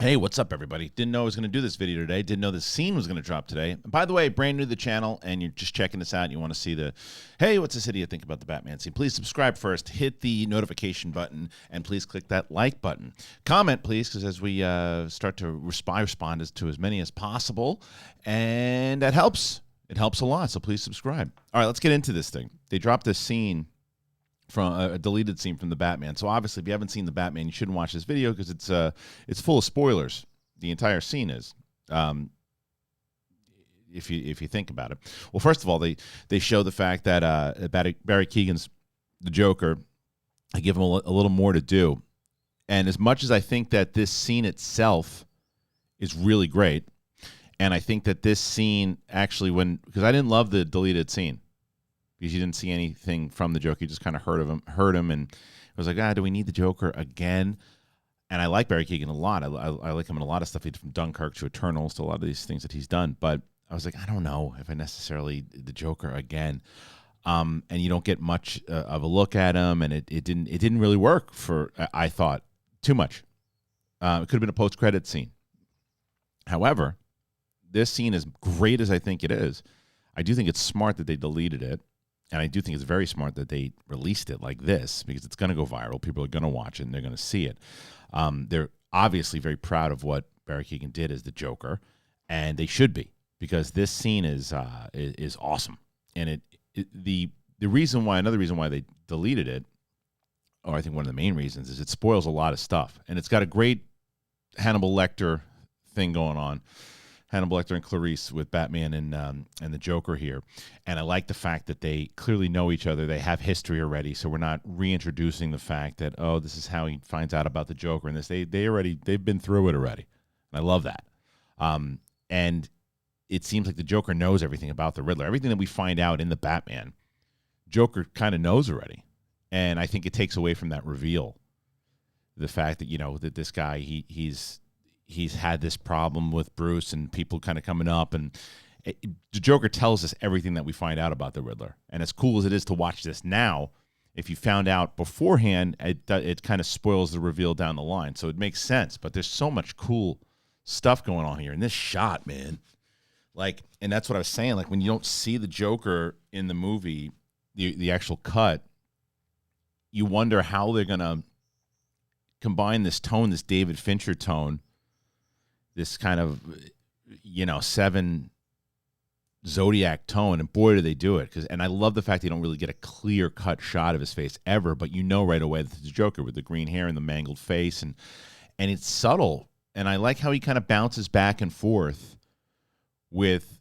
Hey, what's up, everybody? Didn't know I was going to do this video today. Didn't know this scene was going to drop today. And by the way, brand new to the channel, and you're just checking this out, and you want to see the, hey, what's this idiot think about the Batman scene? Please subscribe first, hit the notification button, and please click that like button. Comment, please, because as we start to respond to as many as possible, and that helps. It helps a lot, so please subscribe. All right, let's get into this thing. They dropped this scene from a deleted scene from the Batman. So obviously, if you haven't seen the Batman, you shouldn't watch this video because it's full of spoilers. The entire scene is, if you think about it. Well, first of all, they show the fact that Barry Keoghan's the Joker. I give him a little more to do, and as much as I think that this scene itself is really great, and I think that this scene actually, because I didn't love the deleted scene. Because you didn't see anything from the Joker. You just kind of heard him, and I was like, do we need the Joker again? And I like Barry Keoghan a lot. I like him in a lot of stuff. He did from Dunkirk to Eternals to a lot of these things that he's done. But I was like, I don't know if I necessarily the Joker again. And you don't get much of a look at him, and it didn't really work for, I thought, too much. It could have been a post-credit scene. However, this scene, as great as I think it is, I do think it's smart that they deleted it. And I do think it's very smart that they released it like this because it's going to go viral. People are going to watch it and they're going to see it. They're obviously very proud of what Barry Keoghan did as the Joker, and they should be because this scene is awesome. And the reason why, another reason why they deleted it, or I think one of the main reasons, is it spoils a lot of stuff. And it's got a great Hannibal Lecter thing going on. Hannibal Lecter and Clarice with Batman and the Joker here. And I like the fact that they clearly know each other. They have history already, so we're not reintroducing the fact that, oh, this is how he finds out about the Joker and this. They've been through it already. And I love that. And it seems like the Joker knows everything about the Riddler. Everything that we find out in the Batman, Joker kind of knows already. And I think it takes away from that reveal. The fact that, that this guy, he's had this problem with Bruce and people kind of coming up, and the Joker tells us everything that we find out about the Riddler. And as cool as it is to watch this now, if you found out beforehand, it kind of spoils the reveal down the line. So it makes sense, but there's so much cool stuff going on here in this shot, man. And that's what I was saying. Like, when you don't see the Joker in the movie, the actual cut, you wonder how they're going to combine this tone, this David Fincher tone, this kind of, 7 Zodiac tone, and boy, do they do it. And I love the fact they don't really get a clear-cut shot of his face ever, but right away that it's the Joker with the green hair and the mangled face, and it's subtle. And I like how he kind of bounces back and forth with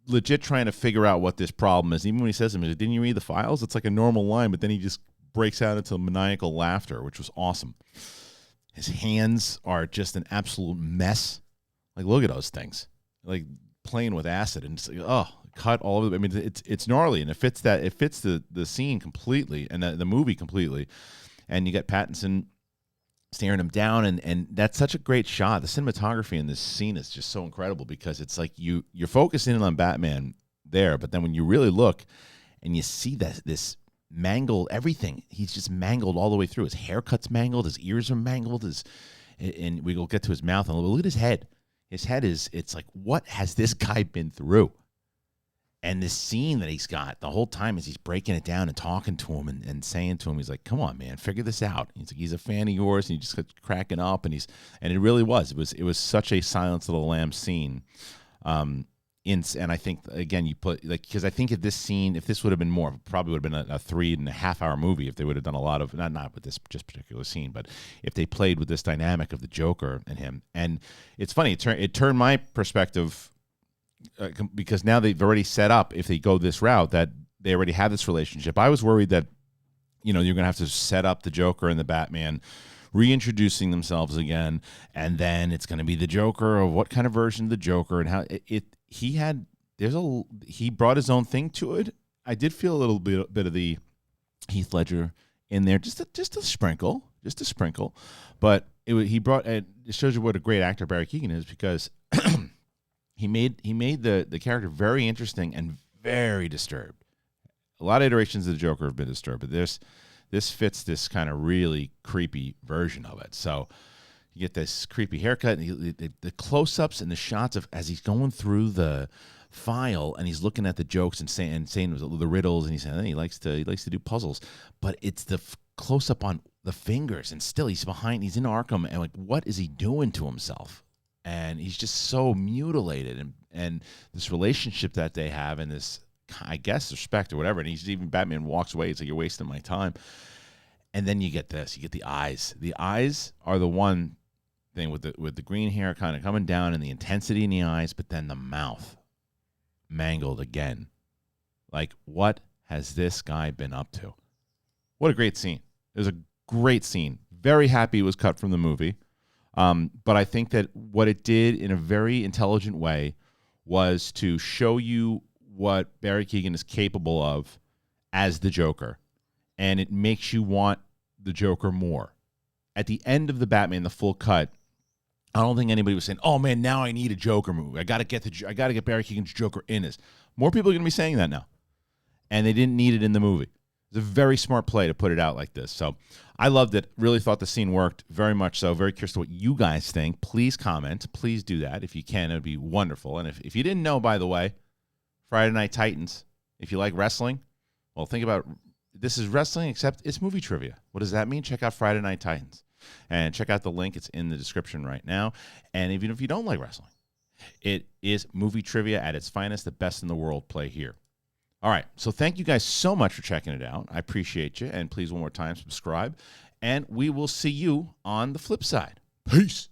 legit trying to figure out what this problem is. Even when he says to him, didn't you read the files? It's like a normal line, but then he just breaks out into maniacal laughter, which was awesome. His hands are just an absolute mess. Like, look at those things. Like, playing with acid and just cut all of it. I mean, it's gnarly, and it fits the scene completely and the movie completely. And you get Pattinson staring him down, and that's such a great shot. The cinematography in this scene is just so incredible because it's like you're focusing on Batman there, but then when you really look and you see this mangled everything. He's just mangled all the way through. His haircut's mangled. His ears are mangled. And we will get to his mouth. And look at his head. His head it's like, what has this guy been through? And this scene that he's got the whole time as he's breaking it down and talking to him and saying to him, he's like, come on, man, figure this out. He's like, he's a fan of yours. And he just kept cracking up. And it really was. It was such a Silence of the Lambs scene. And I think, again, you put, because I think if this would have been more, probably would have been a 3.5 hour movie if they would have done a lot of, not with this just particular scene, but if they played with this dynamic of the Joker and him. And it's funny, it turned my perspective, because now they've already set up, if they go this route, that they already have this relationship. I was worried that, you're going to have to set up the Joker and the Batman reintroducing themselves again, and then it's going to be the Joker, or what kind of version of the Joker, and how he brought his own thing to it. I did feel a little bit of the Heath Ledger in there, just a sprinkle, but it shows you what a great actor Barry Keoghan is, because he made the character very interesting and very disturbed. A lot of iterations of the Joker have been disturbed, but this fits this kind of really creepy version of it. So, You get this creepy haircut, and the close-ups and the shots of as he's going through the file and he's looking at the jokes and saying the riddles, and he's saying he likes to do puzzles, but it's the close-up on the fingers, and still he's in Arkham, and like, what is he doing to himself? And he's just so mutilated, and this relationship that they have, and this, I guess, respect or whatever. And Batman walks away. It's like, you're wasting my time. And then you get this. You get the eyes. The eyes are the one thing with the green hair kind of coming down and the intensity in the eyes, but then the mouth mangled again. Like, what has this guy been up to? What a great scene. It was a great scene. Very happy it was cut from the movie. But I think that what it did in a very intelligent way was to show you what Barry Keoghan is capable of as the Joker. And it makes you want the Joker more. At the end of the Batman, the full cut, I don't think anybody was saying, "Oh man, now I need a Joker movie. I got to get Barry Keoghan's Joker in this." More people are going to be saying that now. And they didn't need it in the movie. It's a very smart play to put it out like this. So I loved it. Really thought the scene worked very much so. Very curious to what you guys think. Please comment. Please do that. If you can, it would be wonderful. And if you didn't know, by the way, Friday Night Titans, if you like wrestling, well, think about this is wrestling, except it's movie trivia. What does that mean? Check out Friday Night Titans. And check out the link. It's in the description right now. And even if you don't like wrestling, it is movie trivia at its finest. The best in the world play here. All right, so thank you guys so much for checking it out. I appreciate you, and please, one more time, subscribe, and we will see you on the flip side. Peace.